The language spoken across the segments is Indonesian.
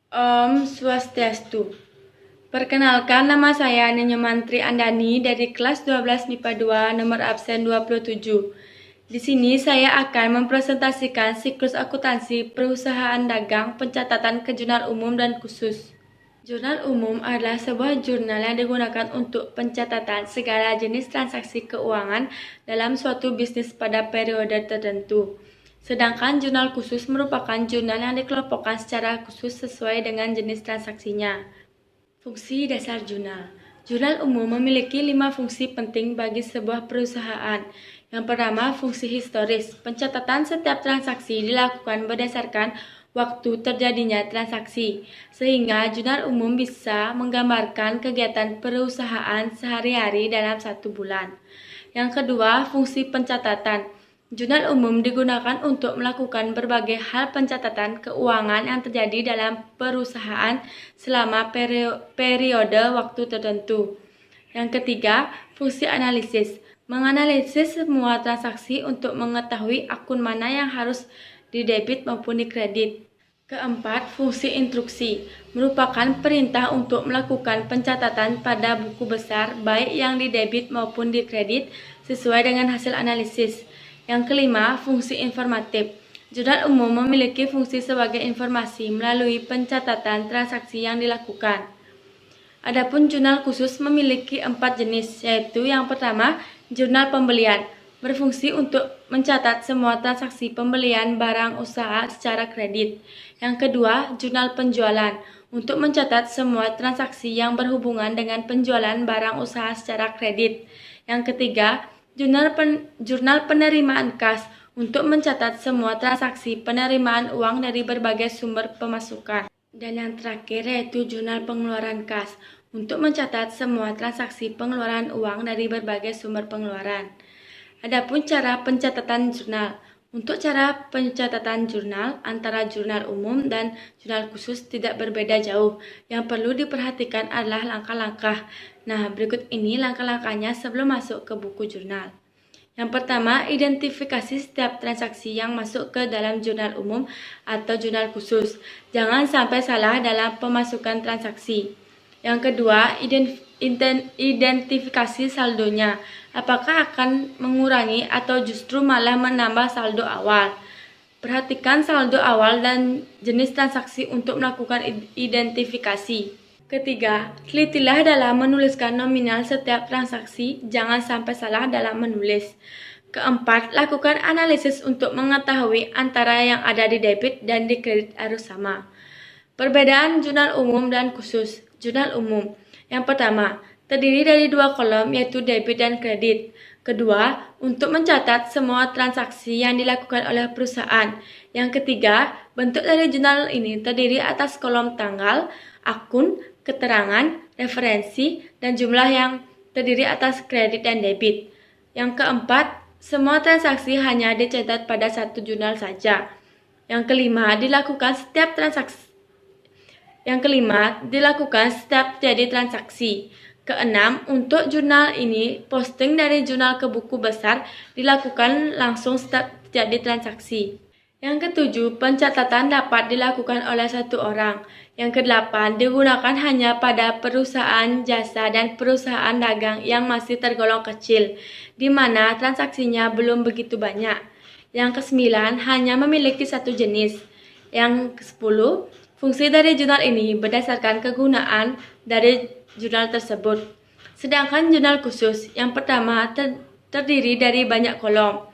Om Swastiastu. Perkenalkan, nama saya Nyonya Mantri Andani dari kelas 12 MIPA 2 nomor absen 27. Di sini saya akan mempresentasikan siklus akuntansi perusahaan dagang pencatatan ke jurnal umum dan khusus. Jurnal umum adalah sebuah jurnal yang digunakan untuk pencatatan segala jenis transaksi keuangan dalam suatu bisnis pada periode tertentu. Sedangkan jurnal khusus merupakan jurnal yang dikelompokkan secara khusus sesuai dengan jenis transaksinya. Fungsi dasar jurnal. Jurnal umum memiliki 5 fungsi penting bagi sebuah perusahaan. Yang pertama, fungsi historis. Pencatatan setiap transaksi dilakukan berdasarkan waktu terjadinya transaksi, sehingga jurnal umum bisa menggambarkan kegiatan perusahaan sehari-hari dalam satu bulan. Yang kedua, fungsi pencatatan. Jurnal umum digunakan untuk melakukan berbagai hal pencatatan keuangan yang terjadi dalam perusahaan selama periode waktu tertentu. Yang ketiga, fungsi analisis. Menganalisis semua transaksi untuk mengetahui akun mana yang harus didebit maupun dikredit. Keempat, fungsi instruksi. Merupakan perintah untuk melakukan pencatatan pada buku besar baik yang didebit maupun dikredit sesuai dengan hasil analisis. Yang kelima, fungsi informatif. Jurnal umum memiliki fungsi sebagai informasi melalui pencatatan transaksi yang dilakukan. Adapun jurnal khusus memiliki 4 jenis, yaitu yang pertama, jurnal pembelian. Berfungsi untuk mencatat semua transaksi pembelian barang usaha secara kredit. Yang kedua, jurnal penjualan. Untuk mencatat semua transaksi yang berhubungan dengan penjualan barang usaha secara kredit. Yang ketiga, jurnal penerimaan kas untuk mencatat semua transaksi penerimaan uang dari berbagai sumber pemasukan. Dan yang terakhir yaitu jurnal pengeluaran kas untuk mencatat semua transaksi pengeluaran uang dari berbagai sumber pengeluaran. Adapun cara pencatatan jurnal. Untuk cara pencatatan jurnal antara jurnal umum dan jurnal khusus tidak berbeda jauh. Yang perlu diperhatikan adalah langkah-langkah. Nah, berikut ini langkah-langkahnya sebelum masuk ke buku jurnal. Yang pertama, identifikasi setiap transaksi yang masuk ke dalam jurnal umum atau jurnal khusus. Jangan sampai salah dalam pemasukan transaksi. Yang kedua, identifikasi saldonya. Apakah akan mengurangi atau justru malah menambah saldo awal? Perhatikan saldo awal dan jenis transaksi untuk melakukan identifikasi. Ketiga, telitilah dalam menuliskan nominal setiap transaksi, jangan sampai salah dalam menulis. Keempat, lakukan analisis untuk mengetahui antara yang ada di debit dan di kredit harus sama. Perbedaan jurnal umum dan khusus. Jurnal umum. Yang pertama, terdiri dari 2 kolom yaitu debit dan kredit. Kedua, untuk mencatat semua transaksi yang dilakukan oleh perusahaan. Yang ketiga, bentuk dari jurnal ini terdiri atas kolom tanggal, akun, keterangan, referensi, dan jumlah yang terdiri atas kredit dan debit. Yang keempat, semua transaksi hanya dicatat pada satu jurnal saja. Yang kelima, dilakukan setiap terjadi transaksi. Keenam, untuk jurnal ini, posting dari jurnal ke buku besar dilakukan langsung setiap terjadi transaksi. Yang ketujuh, pencatatan dapat dilakukan oleh satu orang. Yang kedelapan, digunakan hanya pada perusahaan jasa dan perusahaan dagang yang masih tergolong kecil, di mana transaksinya belum begitu banyak. Yang kesembilan, hanya memiliki satu jenis. Yang kesepuluh, fungsi dari jurnal ini berdasarkan kegunaan dari jurnal tersebut. Sedangkan jurnal khusus, yang pertama terdiri dari banyak kolom.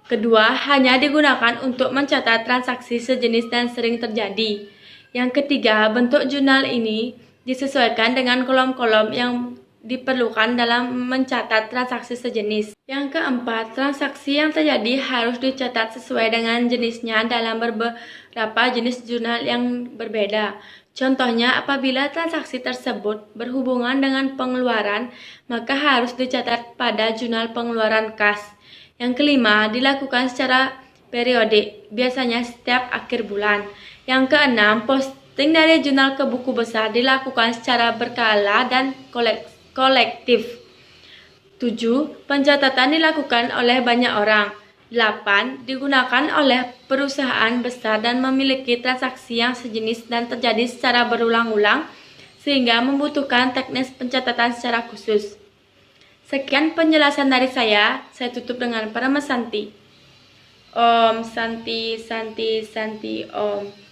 Kedua, hanya digunakan untuk mencatat transaksi sejenis dan sering terjadi. Yang ketiga, bentuk jurnal ini disesuaikan dengan kolom-kolom yang diperlukan dalam mencatat transaksi sejenis. Yang keempat, transaksi yang terjadi harus dicatat sesuai dengan jenisnya dalam beberapa jenis jurnal yang berbeda. Contohnya, apabila transaksi tersebut berhubungan dengan pengeluaran, maka harus dicatat pada jurnal pengeluaran kas. Yang kelima, dilakukan secara periodik, biasanya setiap akhir bulan. Yang keenam, posting dari jurnal ke buku besar dilakukan secara berkala dan kolektif. 7. Pencatatan dilakukan oleh banyak orang. 8. Digunakan oleh perusahaan besar dan memiliki transaksi yang sejenis dan terjadi secara berulang-ulang sehingga membutuhkan teknis pencatatan secara khusus. Sekian penjelasan dari saya tutup dengan Paramasanti. Om Santi Santi Santi Om.